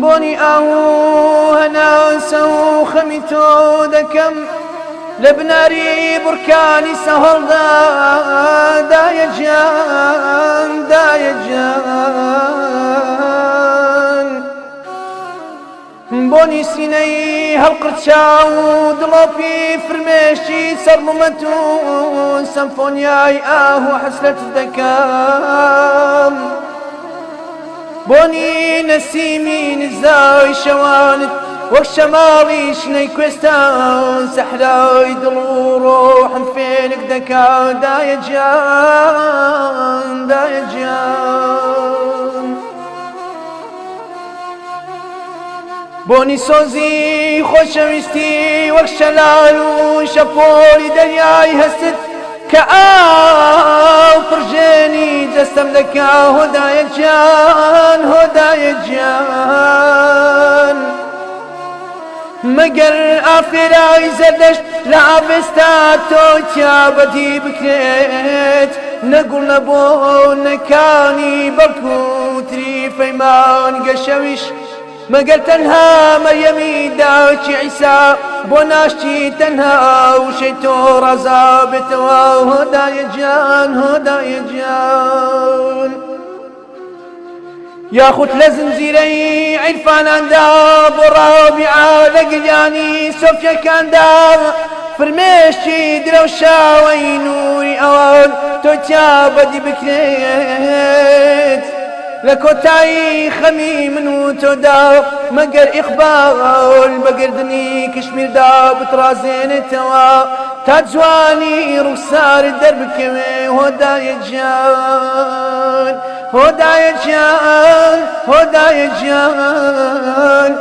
بۆنی ئاو هەناسە و خەمی تۆ دەکەم لە بناری بورکانی سەهۆڵدا دایە گیان دایە گیان بۆنی سینەی هەڵقرچا و دڵۆپی فرمێشی سەرمەمەت و سەمفۆنیای ئاو و حەسرەت دەکەم بۆنی نەسیمی نزای شەوانت وەک شەماڵی شنەی کوێستان سەحرای دڵ و ڕۆحم فێنک دەکا دایە گیان دایە گیان بۆنی سۆزی خۆشەویستی وەک شەلال و شەپۆلی دەریای هەست کە ئاو پڕژێنی جەستەم دەکا هۆدایە گیان هۆدایە گیان مەگەر ئافێرای زەردەشت لە ئاوێستا تۆ تیابەتی بکرێت نەگوڵ نەبوو نەکانی بەڵکو تریفەیمان گەشەویش مەگەر تەنها مەریەمی داچی عیسا بۆ ناشتی تەنها وشەی تۆ ڕەزا بێتەوە هۆدایە گیان هۆدایە گیان یاخود لە زنجیرەی عیرفاناندا بۆ ڕابیعا لە گریانی سۆفیەکاندا فرمێشتی درەوشاوەی نووری ئەوان تۆ تیابەتی بکرێت لە کۆتایی خەمی من و تۆدا مەگەر ئیقبال بەگردنی کشمیردا بتڕازێنێتەوە تا جوانی ڕوخسارت دەربکەوێ هۆدایە گیان هۆدایە گیان هۆدایە گیان